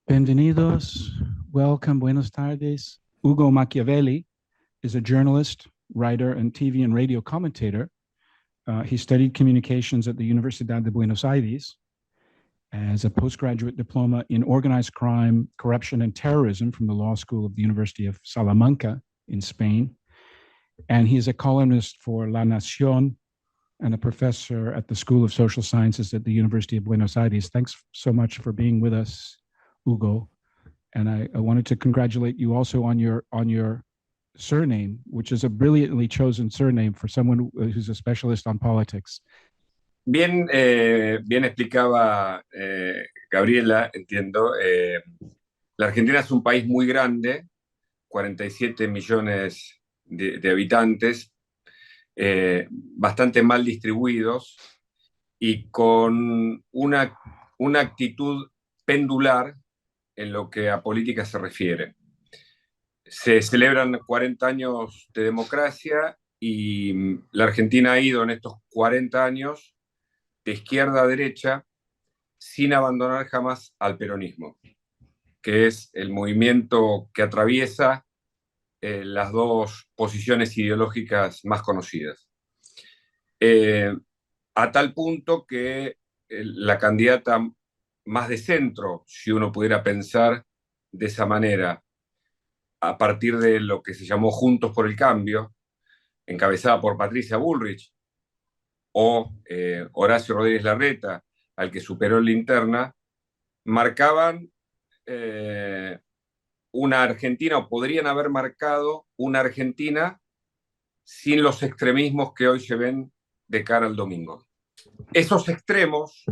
Bienvenidos. Welcome. Buenas tardes. Ugo Machiavelli is a journalist, writer, and TV and radio commentator. He studied communications at the Universidad de Buenos Aires, as a postgraduate diploma in organized crime, corruption, and terrorism from the Law School of the University of Salamanca in Spain. And he is a columnist for La Nación and a professor at the School of Social Sciences at the University of Buenos Aires. Thanks so much for being with us, Ugo. And I wanted to congratulate you also on your surname, which is a brilliantly chosen surname for someone who's a specialist on politics. Bien explicaba Gabriela, entiendo. La Argentina es un país muy grande, 47 millones de habitantes, bastante mal distribuidos y con una actitud pendular en lo que a política se refiere. Se celebran 40 años de democracia y la Argentina ha ido en estos 40 años de izquierda a derecha sin abandonar jamás al peronismo, que es el movimiento que atraviesa las dos posiciones ideológicas más conocidas. A tal punto que la candidata más de centro, si uno pudiera pensar de esa manera, a partir de lo que se llamó Juntos por el Cambio, encabezada por Patricia Bullrich, o Horacio Rodríguez Larreta, al que superó en la interna, marcaban una Argentina, o podrían haber marcado una Argentina sin los extremismos que hoy se ven de cara al domingo. Esos extremos,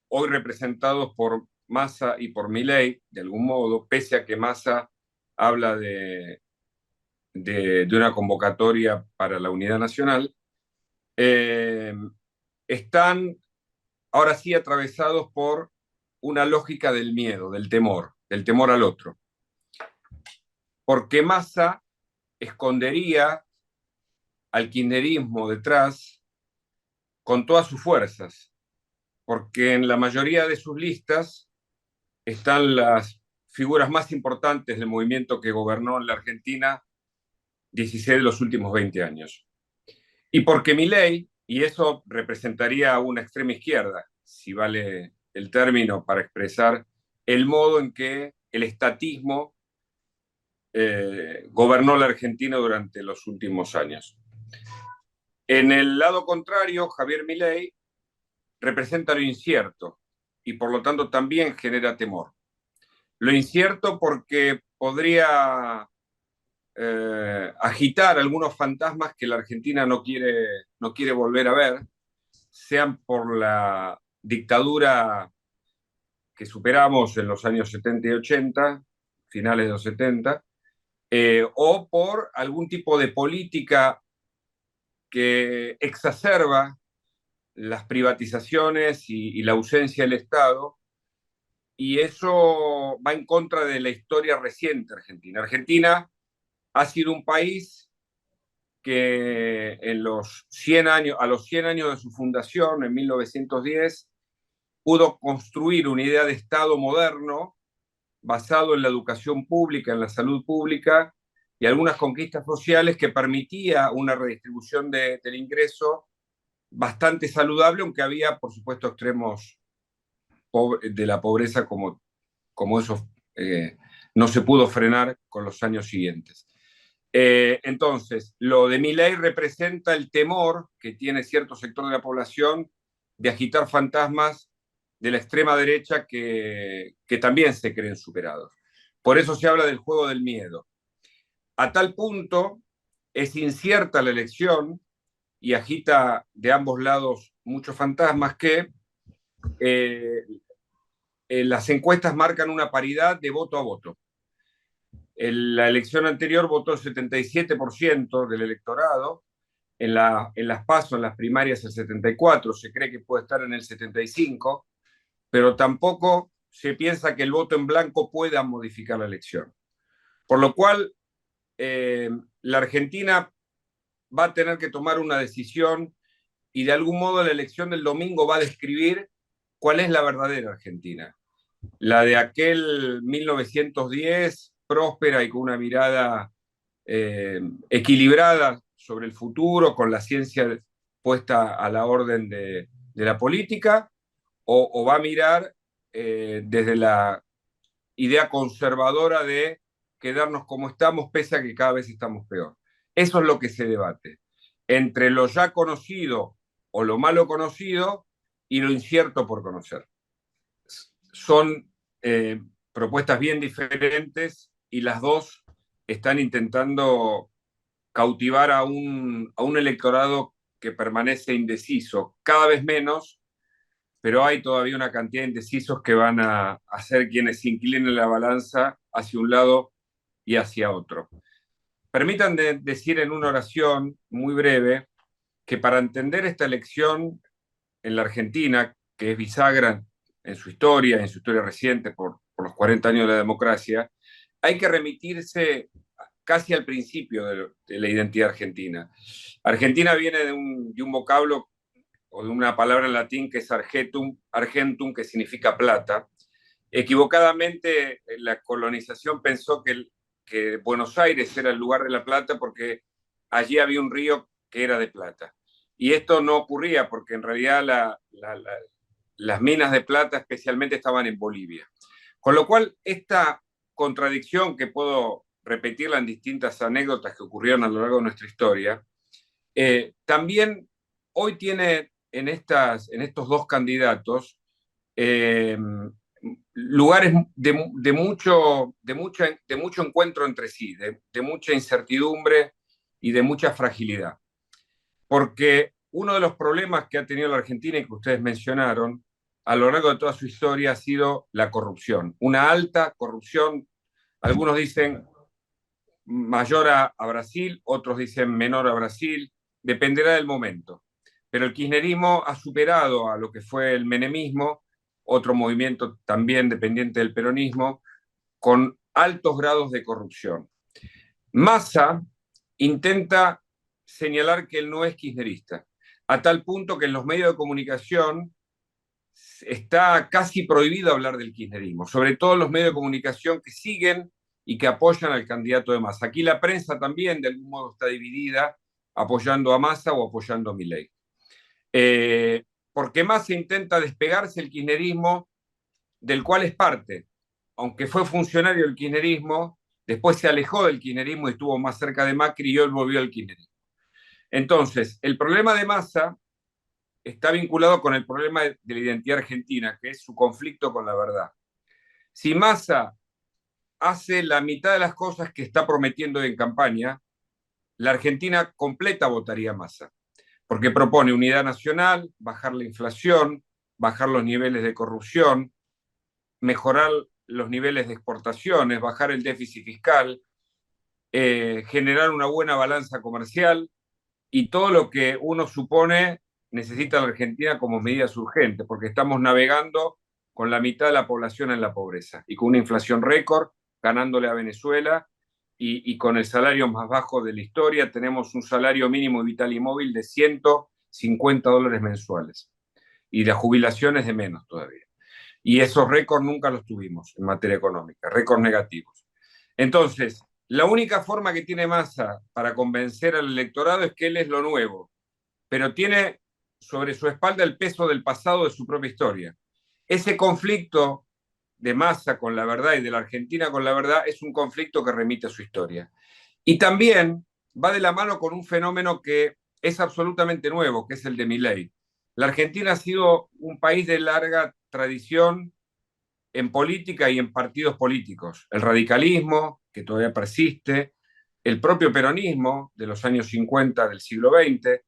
hoy representados por Massa y por Milei, de algún modo, pese a que Massa habla de una convocatoria para la unidad nacional, están ahora sí atravesados por una lógica del miedo, del temor al otro. Porque Massa escondería al kirchnerismo detrás con todas sus fuerzas, porque en la mayoría de sus listas están las figuras más importantes del movimiento que gobernó en la Argentina 16 de los últimos 20 años. Y porque Milei, y eso representaría una extrema izquierda, si vale el término para expresar el modo en que el estatismo gobernó la Argentina durante los últimos años. En el lado contrario, Javier Milei representa lo incierto y por lo tanto también genera temor. Lo incierto porque podría agitar algunos fantasmas que la Argentina no quiere volver a ver, sean por la dictadura que superamos en los años 70 y 80, finales de los 70, o por algún tipo de política que exacerba las privatizaciones y la ausencia del Estado, y eso va en contra de la historia reciente argentina. Argentina ha sido un país que a los 100 años de su fundación, en 1910, pudo construir una idea de Estado moderno basado en la educación pública, en la salud pública y algunas conquistas sociales que permitía una redistribución del ingreso bastante saludable, aunque había, por supuesto, extremos de la pobreza como eso no se pudo frenar con los años siguientes. Entonces, lo de Milei representa el temor que tiene cierto sector de la población de agitar fantasmas de la extrema derecha que también se creen superados. Por eso se habla del juego del miedo. A tal punto es incierta la elección y agita de ambos lados muchos fantasmas que las encuestas marcan una paridad de voto a voto. En la elección anterior votó el 77% del electorado, en las PASO, en las primarias, el 74%, se cree que puede estar en el 75%, pero tampoco se piensa que el voto en blanco pueda modificar la elección. Por lo cual, la Argentina va a tener que tomar una decisión y de algún modo la elección del domingo va a describir cuál es la verdadera Argentina. La de aquel 1910, próspera y con una mirada equilibrada sobre el futuro, con la ciencia puesta a la orden de la política, o va a mirar desde la idea conservadora de quedarnos como estamos, pese a que cada vez estamos peor. Eso es lo que se debate. Entre lo ya conocido o lo malo conocido y lo incierto por conocer. Son propuestas bien diferentes y las dos están intentando cautivar a un electorado que permanece indeciso, cada vez menos, pero hay todavía una cantidad de indecisos que van a hacer quienes se inclinen la balanza hacia un lado y hacia otro. Permitan decir en una oración muy breve que para entender esta elección en la Argentina, que es bisagra en su historia reciente por los 40 años de la democracia, hay que remitirse casi al principio de la identidad argentina. Argentina viene de un vocablo o de una palabra en latín que es argentum, que significa plata. Equivocadamente, la colonización pensó que Buenos Aires era el lugar de la plata porque allí había un río que era de plata. Y esto no ocurría porque en realidad las minas de plata especialmente estaban en Bolivia. Con lo cual, esta contradicción, que puedo repetirla en distintas anécdotas que ocurrieron a lo largo de nuestra historia, también hoy tiene en estos dos candidatos eh, lugares de mucho encuentro entre sí, de mucha incertidumbre y de mucha fragilidad. Porque uno de los problemas que ha tenido la Argentina y que ustedes mencionaron a lo largo de toda su historia ha sido la corrupción. Una alta corrupción, algunos dicen mayor a Brasil, otros dicen menor a Brasil, dependerá del momento. Pero el kirchnerismo ha superado a lo que fue el menemismo, otro movimiento también dependiente del peronismo, con altos grados de corrupción. Massa intenta señalar que él no es kirchnerista, a tal punto que en los medios de comunicación está casi prohibido hablar del kirchnerismo, sobre todo los medios de comunicación que siguen y que apoyan al candidato de Massa. Aquí la prensa también de algún modo está dividida, apoyando a Massa o apoyando a Milei. Porque Massa intenta despegarse del kirchnerismo, del cual es parte. Aunque fue funcionario del kirchnerismo, después se alejó del kirchnerismo y estuvo más cerca de Macri y hoy volvió al kirchnerismo. Entonces, el problema de Massa está vinculado con el problema de la identidad argentina, que es su conflicto con la verdad. Si Massa hace la mitad de las cosas que está prometiendo en campaña, la Argentina completa votaría Massa, porque propone unidad nacional, bajar la inflación, bajar los niveles de corrupción, mejorar los niveles de exportaciones, bajar el déficit fiscal, generar una buena balanza comercial y todo lo que uno supone necesita la Argentina como medidas urgentes, porque estamos navegando con la mitad de la población en la pobreza y con una inflación récord, ganándole a Venezuela y con el salario más bajo de la historia. Tenemos un salario mínimo vital y móvil de $150 mensuales y las jubilaciones de menos todavía. Y esos récords nunca los tuvimos en materia económica, récords negativos. Entonces, la única forma que tiene Massa para convencer al electorado es que él es lo nuevo, pero tiene sobre su espalda el peso del pasado de su propia historia. Ese conflicto de Massa con la verdad y de la Argentina con la verdad es un conflicto que remite a su historia. Y también va de la mano con un fenómeno que es absolutamente nuevo, que es el de Milei. La Argentina ha sido un país de larga tradición en política y en partidos políticos. El radicalismo, que todavía persiste, el propio peronismo de los años 50 del siglo XX,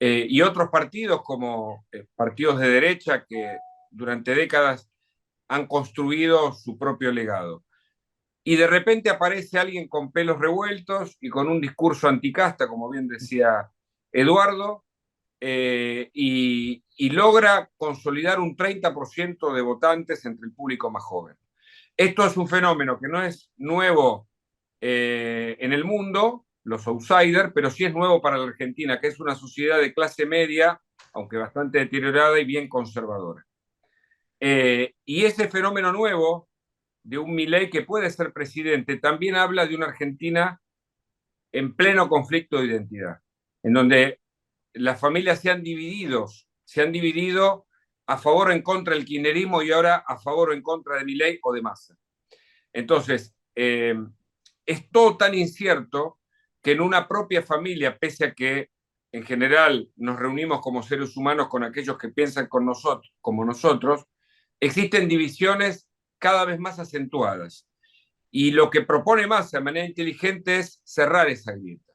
y otros partidos como partidos de derecha que durante décadas han construido su propio legado. Y de repente aparece alguien con pelos revueltos y con un discurso anticasta, como bien decía Eduardo, y logra consolidar un 30% de votantes entre el público más joven. Esto es un fenómeno que no es nuevo en el mundo, los outsiders, pero sí es nuevo para la Argentina, que es una sociedad de clase media, aunque bastante deteriorada y bien conservadora. Y ese fenómeno nuevo de un Milei que puede ser presidente también habla de una Argentina en pleno conflicto de identidad, en donde las familias se han dividido a favor o en contra del kirchnerismo y ahora a favor o en contra de Milei o de Massa. Entonces, es todo tan incierto que en una propia familia, pese a que en general nos reunimos como seres humanos con aquellos que piensan con nosotros, como nosotros, existen divisiones cada vez más acentuadas. Y lo que propone Massa de manera inteligente es cerrar esa grieta.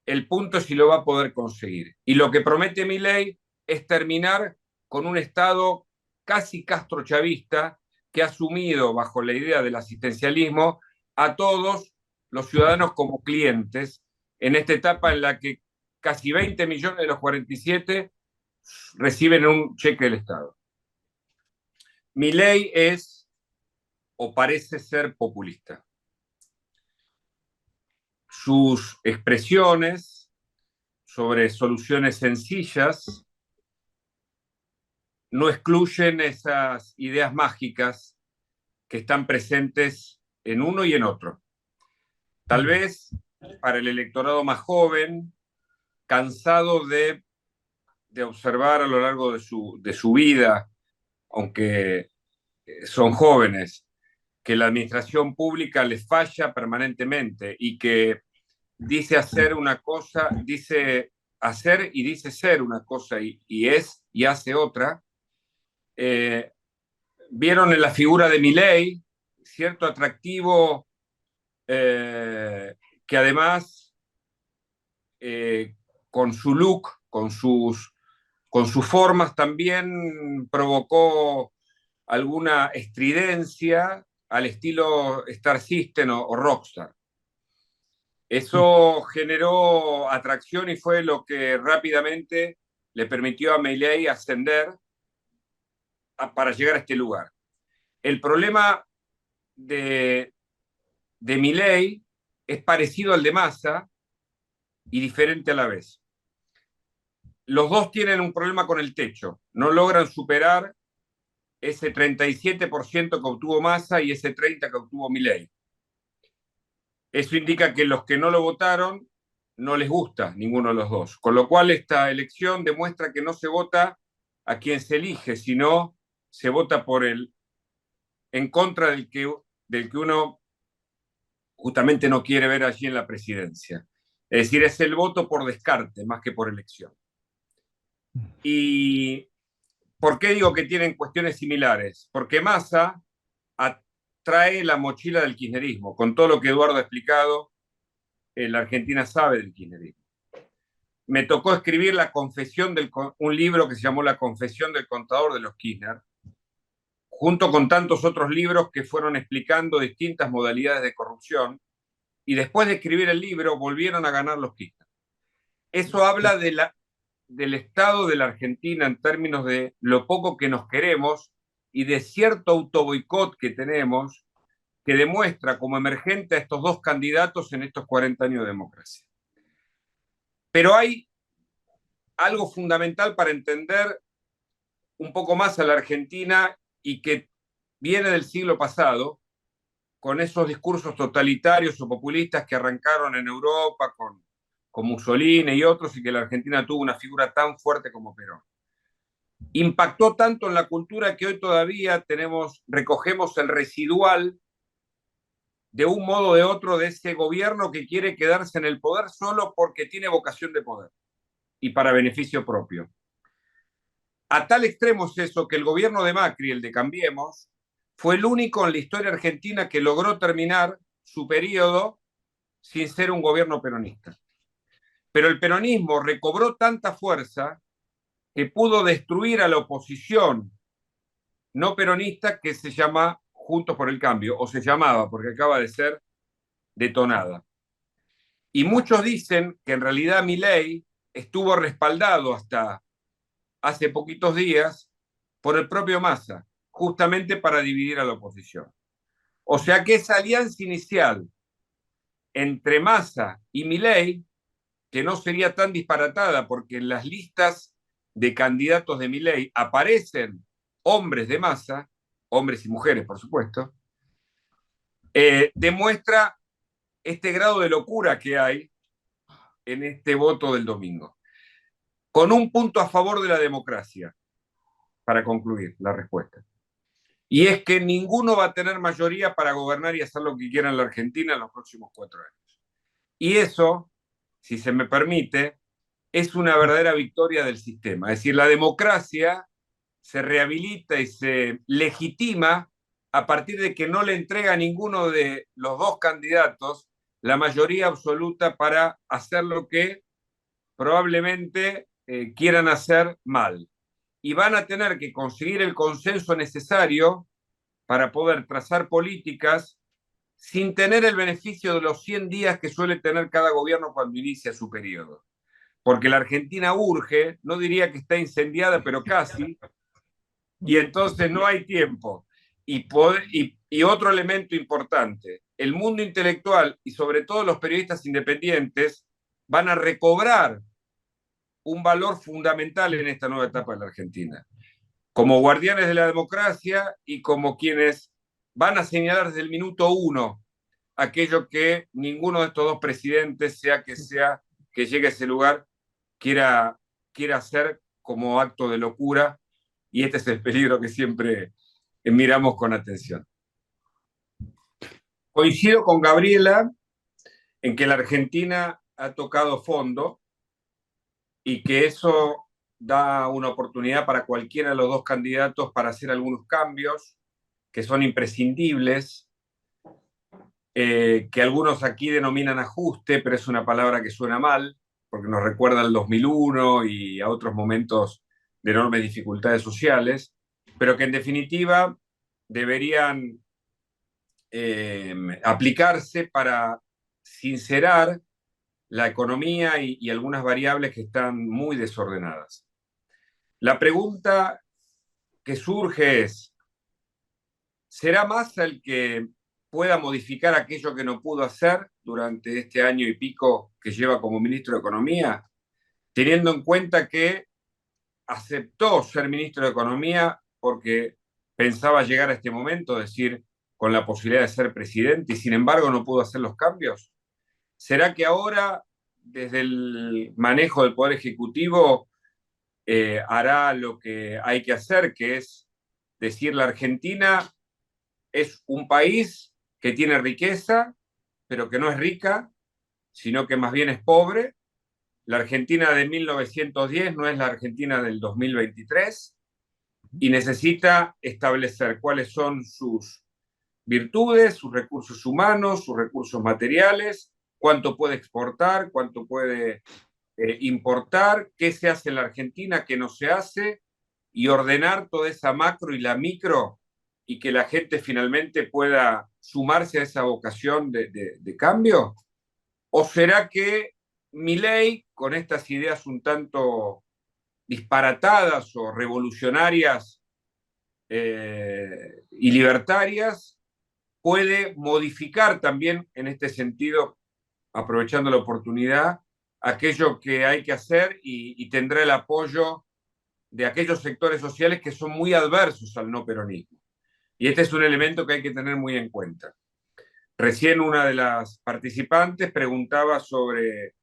El punto es si lo va a poder conseguir. Y lo que promete Milei es terminar con un Estado casi castrochavista que ha asumido bajo la idea del asistencialismo a todos los ciudadanos como clientes en esta etapa en la que casi 20 millones de los 47 reciben un cheque del Estado. Milei es o parece ser populista. Sus expresiones sobre soluciones sencillas no excluyen esas ideas mágicas que están presentes en uno y en otro. Tal vez para el electorado más joven, cansado de observar a lo largo de su vida, aunque son jóvenes, que la administración pública les falla permanentemente y que dice hacer una cosa, dice hacer y dice ser una cosa y es y hace otra. Vieron en la figura de Milei cierto atractivo que además con su look, con sus formas también provocó alguna estridencia al estilo Star System o Rockstar. Eso generó atracción y fue lo que rápidamente le permitió a Milei ascender para llegar a este lugar. El problema de Milei es parecido al de Massa y diferente a la vez. Los dos tienen un problema con el techo, no logran superar ese 37% que obtuvo Massa y ese 30% que obtuvo Milei. Eso indica que los que no lo votaron no les gusta ninguno de los dos, con lo cual esta elección demuestra que no se vota a quien se elige, sino se vota por en contra del que uno justamente no quiere ver allí en la presidencia. Es decir, es el voto por descarte más que por elección. ¿Y por qué digo que tienen cuestiones similares? Porque Massa trae la mochila del kirchnerismo, con todo lo que Eduardo ha explicado, la Argentina sabe del kirchnerismo. Me tocó escribir un libro que se llamó La Confesión del Contador de los Kirchner, junto con tantos otros libros que fueron explicando distintas modalidades de corrupción, y después de escribir el libro volvieron a ganar los Kirchner. Eso habla del estado de la Argentina en términos de lo poco que nos queremos y de cierto autoboicot que tenemos, que demuestra como emergente a estos dos candidatos en estos 40 años de democracia. Pero hay algo fundamental para entender un poco más a la Argentina y que viene del siglo pasado, con esos discursos totalitarios o populistas que arrancaron en Europa con Mussolini y otros, y que la Argentina tuvo una figura tan fuerte como Perón. Impactó tanto en la cultura que hoy todavía recogemos el residual de un modo o de otro de ese gobierno que quiere quedarse en el poder solo porque tiene vocación de poder y para beneficio propio. A tal extremo es eso que el gobierno de Macri, el de Cambiemos, fue el único en la historia argentina que logró terminar su periodo sin ser un gobierno peronista. Pero el peronismo recobró tanta fuerza que pudo destruir a la oposición no peronista que se llama Juntos por el Cambio, o se llamaba, porque acaba de ser detonada. Y muchos dicen que en realidad Milei estuvo respaldado hasta hace poquitos días por el propio Massa, justamente para dividir a la oposición. O sea que esa alianza inicial entre Massa y Milei, que no sería tan disparatada porque en las listas de candidatos de Milei aparecen hombres de masa, hombres y mujeres, por supuesto, demuestra este grado de locura que hay en este voto del domingo. Con un punto a favor de la democracia, para concluir la respuesta. Y es que ninguno va a tener mayoría para gobernar y hacer lo que quiera en la Argentina en los próximos 4 años. Y eso, si se me permite, es una verdadera victoria del sistema. Es decir, la democracia se rehabilita y se legitima a partir de que no le entrega a ninguno de los dos candidatos la mayoría absoluta para hacer lo que probablemente quieran hacer mal. Y van a tener que conseguir el consenso necesario para poder trazar políticas sin tener el beneficio de los 100 días que suele tener cada gobierno cuando inicia su periodo. Porque la Argentina urge, no diría que está incendiada, pero casi, y entonces no hay tiempo. Y otro elemento importante, el mundo intelectual y sobre todo los periodistas independientes van a recobrar un valor fundamental en esta nueva etapa de la Argentina, como guardianes de la democracia y como quienes van a señalar desde el minuto uno aquello que ninguno de estos dos presidentes, sea que llegue a ese lugar, quiera hacer como acto de locura, y este es el peligro que siempre miramos con atención. Coincido con Gabriela en que la Argentina ha tocado fondo y que eso da una oportunidad para cualquiera de los dos candidatos para hacer algunos cambios que son imprescindibles, que algunos aquí denominan ajuste, pero es una palabra que suena mal, porque nos recuerda al 2001 y a otros momentos de enormes dificultades sociales, pero que en definitiva deberían aplicarse para sincerar la economía y algunas variables que están muy desordenadas. La pregunta que surge es, ¿será Massa el que pueda modificar aquello que no pudo hacer durante este año y pico que lleva como ministro de Economía, teniendo en cuenta que aceptó ser ministro de Economía porque pensaba llegar a este momento, es decir, con la posibilidad de ser presidente, y sin embargo no pudo hacer los cambios? ¿Será que ahora, desde el manejo del Poder Ejecutivo, hará lo que hay que hacer, que es decir, la Argentina es un país que tiene riqueza, pero que no es rica, sino que más bien es pobre? La Argentina de 1910 no es la Argentina del 2023 y necesita establecer cuáles son sus virtudes, sus recursos humanos, sus recursos materiales, cuánto puede exportar, cuánto puede importar, qué se hace en la Argentina, qué no se hace, y ordenar toda esa macro y la micro, y que la gente finalmente pueda sumarse a esa vocación de cambio? ¿O será que Milei, con estas ideas un tanto disparatadas o revolucionarias y libertarias, puede modificar también en este sentido, aprovechando la oportunidad, aquello que hay que hacer y tendrá el apoyo de aquellos sectores sociales que son muy adversos al no peronismo? Y este es un elemento que hay que tener muy en cuenta. Recién una de las participantes preguntaba sobre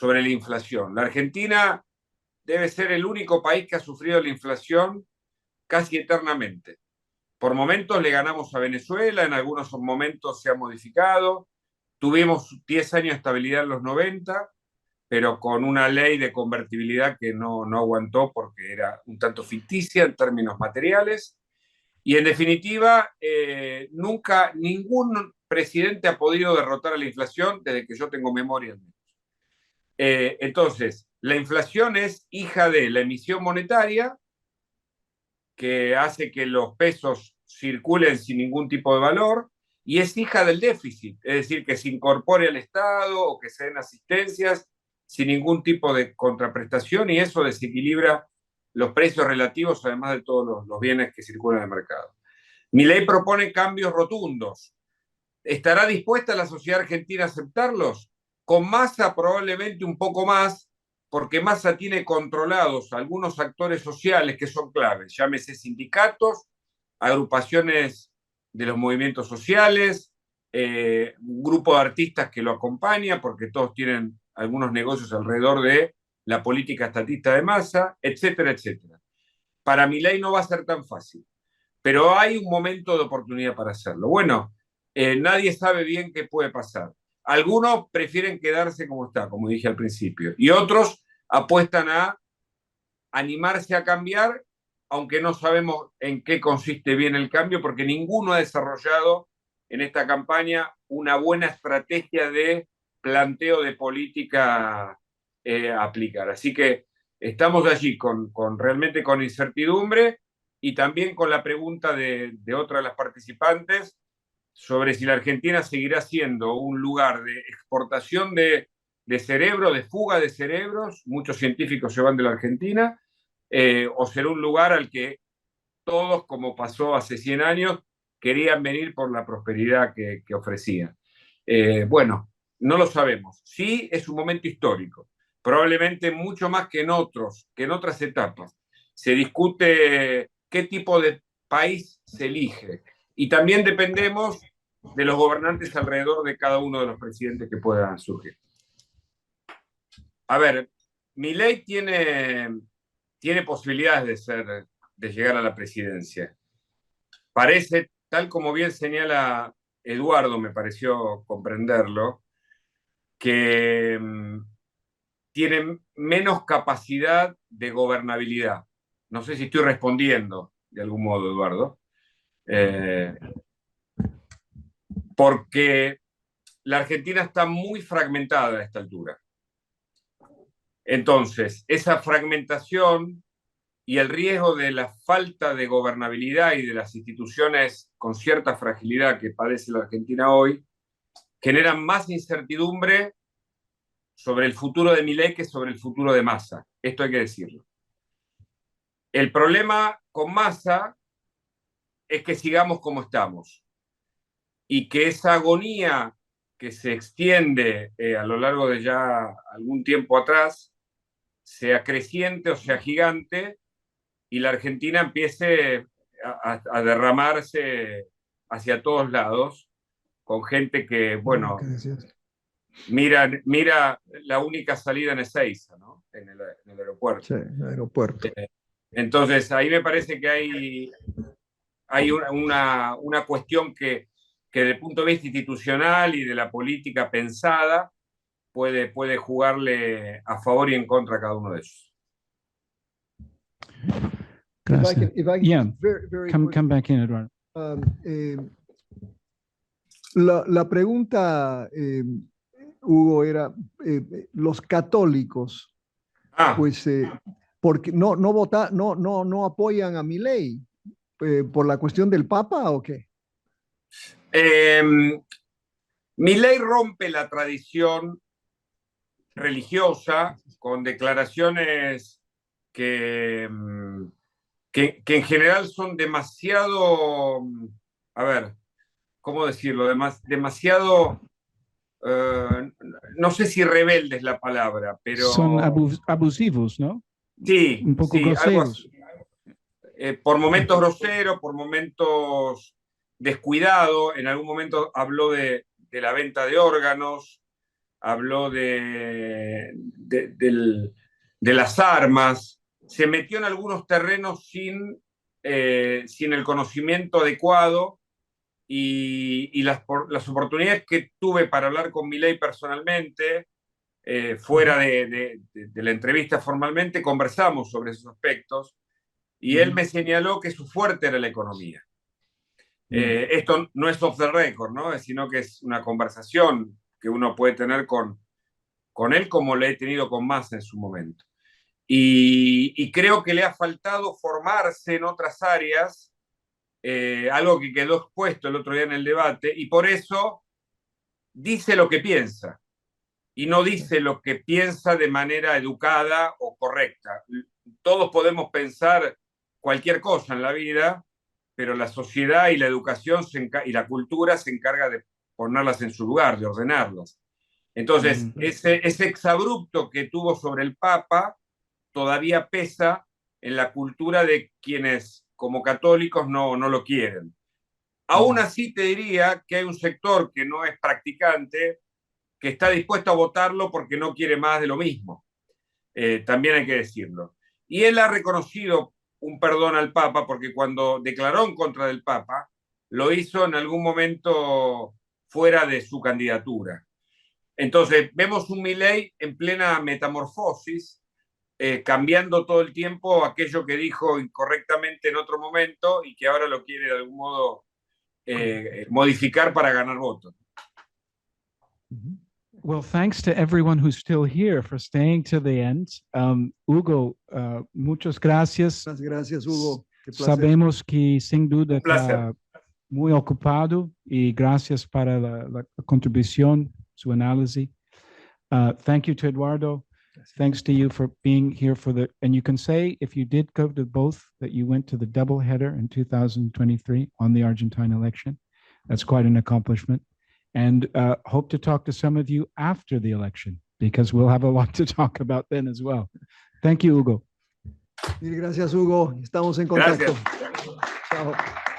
la inflación. La Argentina debe ser el único país que ha sufrido la inflación casi eternamente. Por momentos le ganamos a Venezuela, en algunos momentos se ha modificado. Tuvimos 10 años de estabilidad en los 90, pero con una ley de convertibilidad que no aguantó porque era un tanto ficticia en términos materiales. Y en definitiva, nunca ningún presidente ha podido derrotar a la inflación desde que yo tengo memoria. Entonces, la inflación es hija de la emisión monetaria, que hace que los pesos circulen sin ningún tipo de valor, y es hija del déficit, es decir, que se incorpore al Estado o que se den asistencias sin ningún tipo de contraprestación, y eso desequilibra los precios relativos, además de todos los bienes que circulan en el mercado. Milei propone cambios rotundos. ¿Estará dispuesta la sociedad argentina a aceptarlos? Con Massa probablemente un poco más, porque Massa tiene controlados algunos actores sociales que son claves, llámese sindicatos, agrupaciones de los movimientos sociales, un grupo de artistas que lo acompaña, porque todos tienen algunos negocios alrededor de la política estatista de Massa, etcétera, etcétera. Para Milei no va a ser tan fácil, pero hay un momento de oportunidad para hacerlo. Bueno, nadie sabe bien qué puede pasar. Algunos prefieren quedarse como está, como dije al principio, y otros apuestan a animarse a cambiar, aunque no sabemos en qué consiste bien el cambio, porque ninguno ha desarrollado en esta campaña una buena estrategia de planteo de política a aplicar. Así que estamos allí realmente con incertidumbre y también con la pregunta de otra de las participantes sobre si la Argentina seguirá siendo un lugar de exportación de cerebro, de fuga de cerebros, muchos científicos se van de la Argentina, o será un lugar al que todos, como pasó hace 100 años, querían venir por la prosperidad que ofrecía. Bueno, no lo sabemos. Sí, es un momento histórico, probablemente mucho más que en otras etapas. Se discute qué tipo de país se elige y también dependemos de los gobernantes alrededor de cada uno de los presidentes que puedan surgir. A ver, Milei tiene posibilidades de llegar a la presidencia. Parece, tal como bien señala Eduardo, me pareció comprenderlo, que tiene menos capacidad de gobernabilidad. No sé si estoy respondiendo de algún modo, Eduardo. Porque la Argentina está muy fragmentada a esta altura. Entonces, esa fragmentación y el riesgo de la falta de gobernabilidad y de las instituciones con cierta fragilidad que padece la Argentina hoy, generan más incertidumbre sobre el futuro de Milei que sobre el futuro de Massa. Esto hay que decirlo. El problema con Massa es que sigamos como estamos y que esa agonía que se extiende a lo largo de ya algún tiempo atrás sea creciente o sea gigante y la Argentina empiece a derramarse hacia todos lados con gente que, bueno, mira la única salida en Ezeiza, ¿no? En el aeropuerto. Sí, el aeropuerto. Entonces, ahí me parece que hay una cuestión que desde el punto de vista institucional y de la política pensada puede jugarle a favor y en contra a cada uno de ellos. Gracias. If I can Yeah, very come back in, Eduardo. La pregunta, Hugo, era los católicos, pues, porque no apoyan a Milei por la cuestión del Papa o qué? Milei rompe la tradición religiosa con declaraciones que en general son demasiado, a ver, ¿cómo decirlo? Demasiado, no sé si rebelde es la palabra, pero... Son abusivos, ¿no? Sí, un poco sí, groseros. Por momentos grosero, por momentos descuidado. En algún momento habló de la venta de órganos, habló de las armas, se metió en algunos terrenos sin el conocimiento adecuado y las oportunidades que tuve para hablar con Milei personalmente, fuera de la entrevista formalmente, conversamos sobre esos aspectos y él me señaló que su fuerte era la economía. Esto no es off the record, ¿no? Sino que es una conversación que uno puede tener con él como le he tenido con Massa en su momento. Y creo que le ha faltado formarse en otras áreas, algo que quedó expuesto el otro día en el debate, y por eso dice lo que piensa, y no dice lo que piensa de manera educada o correcta. Todos podemos pensar cualquier cosa en la vida, pero la sociedad y la educación y la cultura se encarga de ponerlas en su lugar, de ordenarlas. Entonces, ese exabrupto que tuvo sobre el Papa todavía pesa en la cultura de quienes como católicos no lo quieren. Aún así te diría que hay un sector que no es practicante que está dispuesto a votarlo porque no quiere más de lo mismo. También hay que decirlo. Y él ha reconocido un perdón al Papa porque cuando declaró en contra del Papa, lo hizo en algún momento fuera de su candidatura. Entonces, vemos un Milei en plena metamorfosis, cambiando todo el tiempo aquello que dijo incorrectamente en otro momento y que ahora lo quiere de algún modo modificar para ganar votos. Well, thanks to everyone who's still here for staying to the end. Hugo, muchas gracias. Muchas gracias, Hugo. Sabemos que sin duda está muy ocupado y gracias para la contribución, su análisis. Thank you to Eduardo. Thanks to you for being here and you can say, if you did go to both, that you went to the double header in 2023 on the Argentine election. That's quite an accomplishment. And hope to talk to some of you after the election, because we'll have a lot to talk about then as well. Thank you, Hugo. Mil gracias, Hugo. Estamos en contacto. Gracias. Chao.